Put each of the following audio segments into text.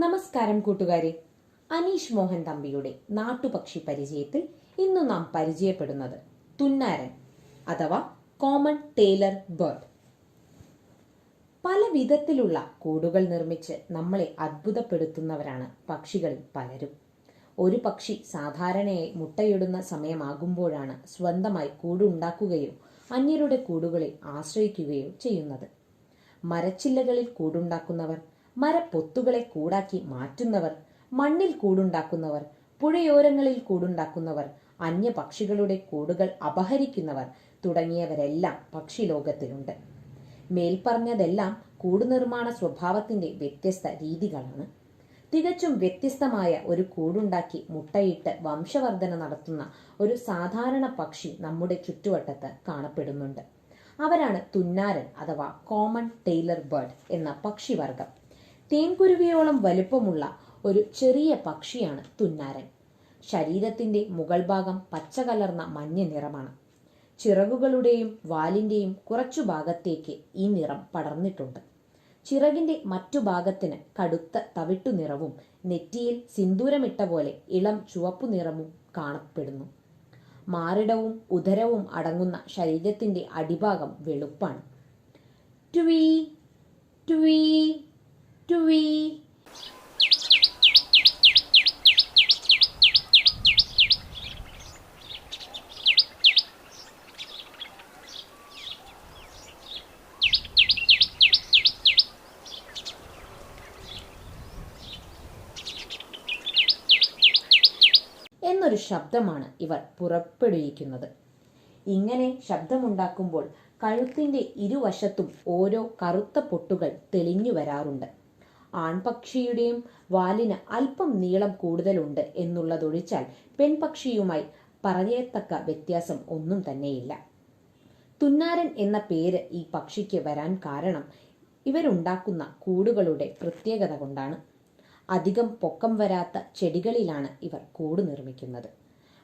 നമസ്കാരം കൂട്ടുകാരെ. അനീഷ് മോഹൻ തമ്പിയുടെ നാട്ടുപക്ഷി പരിചയത്തിൽ ഇന്ന് നാം പരിചയപ്പെടുന്നത് തുന്നാരൻ അഥവാ കോമൺ ടെയിലർ ബേർഡ്. പല വിധത്തിലുള്ള കൂടുകൾ നിർമ്മിച്ച് നമ്മളെ അത്ഭുതപ്പെടുത്തുന്നവരാണ് പക്ഷികളിൽ പലരും. ഒരു പക്ഷി സാധാരണയായി മുട്ടയിടുന്ന സമയമാകുമ്പോഴാണ് സ്വന്തമായി കൂടുണ്ടാക്കുകയോ അന്യരുടെ കൂടുകളെ ആശ്രയിക്കുകയോ ചെയ്യുന്നത്. മരച്ചില്ലകളിൽ കൂടുണ്ടാക്കുന്നവർ, മരപ്പൊത്തുകളെ കൂടാക്കി മാറ്റുന്നവർ, മണ്ണിൽ കൂടുണ്ടാക്കുന്നവർ, പുഴയോരങ്ങളിൽ കൂടുണ്ടാക്കുന്നവർ, അന്യ പക്ഷികളുടെ കൂടുകൾ അപഹരിക്കുന്നവർ തുടങ്ങിയവരെല്ലാം പക്ഷിലോകത്തിലുണ്ട്. മേൽപ്പറഞ്ഞതെല്ലാം കൂടുനിർമ്മാണ സ്വഭാവത്തിന്റെ വ്യത്യസ്ത രീതികളാണ്. തികച്ചും വ്യത്യസ്തമായ ഒരു കൂടുണ്ടാക്കി മുട്ടയിട്ട് വംശവർധന നടത്തുന്ന ഒരു സാധാരണ പക്ഷി നമ്മുടെ ചുറ്റുവട്ടത്ത് കാണപ്പെടുന്നുണ്ട്. അവരാണ് തുന്നാരൻ അഥവാ കോമൺ ടെയിലർ ബേർഡ് എന്ന പക്ഷിവർഗം. തേൻകുരുവിയോളം വലുപ്പമുള്ള ഒരു ചെറിയ പക്ഷിയാണ് തുന്നാരൻ. ശരീരത്തിന്റെ മുകൾ ഭാഗം പച്ച കലർന്ന മഞ്ഞ നിറമാണ്. ചിറകുകളുടെയും വാലിന്റെയും കുറച്ചു ഭാഗത്തേക്ക് ഈ നിറം പടർന്നിട്ടുണ്ട്. ചിറകിന്റെ മറ്റു ഭാഗത്തിന് കടുത്ത തവിട്ടു നിറവും നെറ്റിയിൽ സിന്ദൂരമിട്ട പോലെ ഇളം ചുവപ്പു നിറവും കാണപ്പെടുന്നു. മാറിടവും ഉദരവും അടങ്ങുന്ന ശരീരത്തിന്റെ അടിഭാഗം വെളുപ്പാണ്. ട്വീ ട്വീ ട്വീ. എന്നൊരു ശബ്ദമാണ് ഇവർ പുറപ്പെടുവിക്കുന്നത്. ഇങ്ങനെ ശബ്ദമുണ്ടാക്കുമ്പോൾ കഴുത്തിന്റെ ഇരുവശത്തും ഓരോ കറുത്ത പൊട്ടുകൾ തെളിഞ്ഞു വരാറുണ്ട്. ആൺപക്ഷിയുടെയും വാലിന് അല്പം നീളം കൂടുതലുണ്ട് എന്നുള്ളതൊഴിച്ചാൽ പെൺപക്ഷിയുമായി പറയത്തക്ക വ്യത്യാസം ഒന്നും തന്നെയില്ല. തുന്നാരൻ എന്ന പേര് ഈ പക്ഷിക്ക് വരാൻ കാരണം ഇവരുണ്ടാക്കുന്ന കൂടുകളുടെ പ്രത്യേകത കൊണ്ടാണ്. അധികം പൊക്കം വരാത്ത ചെടികളിലാണ് ഇവർ കൂട് നിർമ്മിക്കുന്നത്.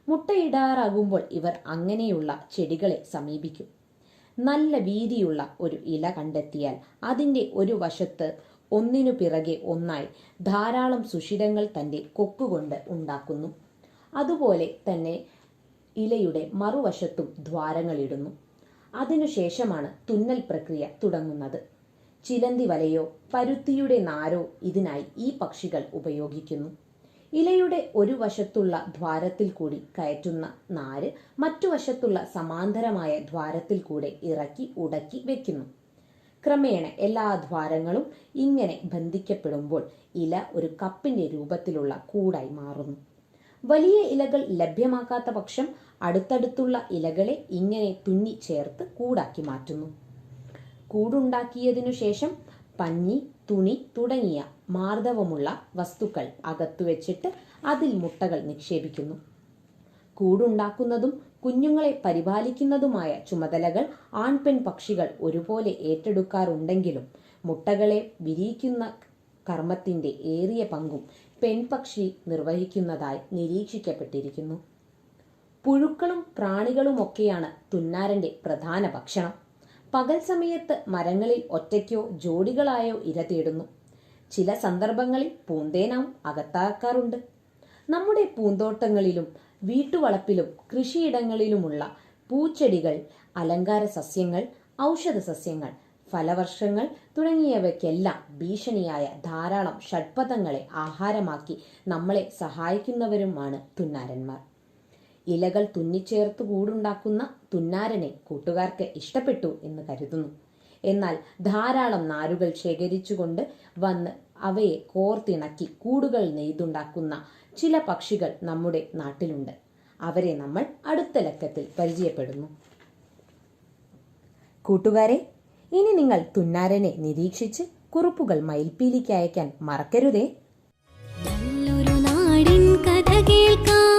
മുട്ടയിടാറാകുമ്പോൾ ഇവർ അങ്ങനെയുള്ള ചെടികളെ സമീപിക്കും. നല്ല വീതിയുള്ള ഒരു ഇല കണ്ടെത്തിയാൽ അതിൻ്റെ ഒരു വശത്ത് ഒന്നിനു പിറകെ ഒന്നായി ധാരാളം സുഷിരങ്ങൾ തന്റെ കൊക്കുകൊണ്ട് ഉണ്ടാക്കുന്നു. അതുപോലെ തന്നെ ഇലയുടെ മറുവശത്തും ദ്വാരങ്ങളിടുന്നു. അതിനുശേഷമാണ് തുന്നൽ പ്രക്രിയ തുടങ്ങുന്നത്. ചിലന്തി വലയോ പരുത്തിയുടെ നാരോ ഇതിനായി ഈ പക്ഷികൾ ഉപയോഗിക്കുന്നു. ഇലയുടെ ഒരു വശത്തുള്ള ദ്വാരത്തിൽ കൂടി കയറ്റുന്ന നാര് മറ്റു വശത്തുള്ള സമാന്തരമായ ദ്വാരത്തിൽ കൂടെ ഇറക്കി ഉടക്കി വെക്കുന്നു. ക്രമേണ എല്ലാ ദ്വാരങ്ങളും ഇങ്ങനെ ബന്ധിക്കപ്പെടുമ്പോൾ ഇല ഒരു കപ്പിന്റെ രൂപത്തിലുള്ള കൂടായി മാറുന്നു. വലിയ ഇലകൾ ലഭ്യമാക്കാത്ത പക്ഷം അടുത്തടുത്തുള്ള ഇലകളെ ഇങ്ങനെ തുന്നി ചേർത്ത് കൂടാക്കി മാറ്റുന്നു. കൂടുണ്ടാക്കിയതിനു ശേഷം പഞ്ഞി, തുണി തുടങ്ങിയ മാർദ്ദവമുള്ള വസ്തുക്കൾ അകത്തു വെച്ചിട്ട് അതിൽ മുട്ടകൾ നിക്ഷേപിക്കുന്നു. കൂടുണ്ടാക്കുന്നതും കുഞ്ഞുങ്ങളെ പരിപാലിക്കുന്നതുമായ ചുമതലകൾ ആൺപെൺ പക്ഷികൾ ഒരുപോലെ ഏറ്റെടുക്കാറുണ്ടെങ്കിലും മുട്ടകളെ വിരിയിക്കുന്ന കർമ്മത്തിന്റെ ഏറിയ പങ്കും പെൺപക്ഷി നിർവഹിക്കുന്നതായി നിരീക്ഷിക്കപ്പെട്ടിരിക്കുന്നു. പുഴുക്കളും പ്രാണികളുമൊക്കെയാണ് തുന്നാരന്റെ പ്രധാന ഭക്ഷണം. പകൽ സമയത്ത് മരങ്ങളിൽ ഒറ്റയ്ക്കോ ജോഡികളായോ ഇര തേടുന്നു. ചില സന്ദർഭങ്ങളിൽ പൂന്തേനാവും അകത്താക്കാറുണ്ട്. നമ്മുടെ പൂന്തോട്ടങ്ങളിലും വീട്ടുവളപ്പിലും കൃഷിയിടങ്ങളിലുമുള്ള പൂച്ചെടികൾ, അലങ്കാര സസ്യങ്ങൾ, ഔഷധ സസ്യങ്ങൾ, ഫലവർഷങ്ങൾ തുടങ്ങിയവയ്ക്കെല്ലാം ഭീഷണിയായ ധാരാളം ഷഡ്പദങ്ങളെ ആഹാരമാക്കി നമ്മളെ സഹായിക്കുന്നവരുമാണ് തുന്നാരന്മാർ. ഇലകൾ തുന്നിച്ചേർത്ത് കൂടുണ്ടാക്കുന്ന തുന്നാരനെ കൂട്ടുകാർക്ക് ഇഷ്ടപ്പെട്ടു എന്ന് കരുതുന്നു. എന്നാൽ ധാരാളം നാരുകൾ ശേഖരിച്ചുകൊണ്ട് വന്ന് അവയെ കോർത്തിണക്കി കൂടുകൾ നെയ്തുണ്ടാക്കുന്ന ചില പക്ഷികൾ നമ്മുടെ നാട്ടിലുണ്ട്. അവരെ നമ്മൾ അടുത്ത ലക്കത്തിൽ പരിചയപ്പെടുന്നു. കൂട്ടുകാരെ, ഇനി നിങ്ങൾ തുന്നാരനെ നിരീക്ഷിച്ച് കുറിപ്പുകൾ മയിൽപ്പീലിക്ക് അയക്കാൻ മറക്കരുതേ. നല്ലൊരു നാടിൻ കഥ കേൾക്കാം.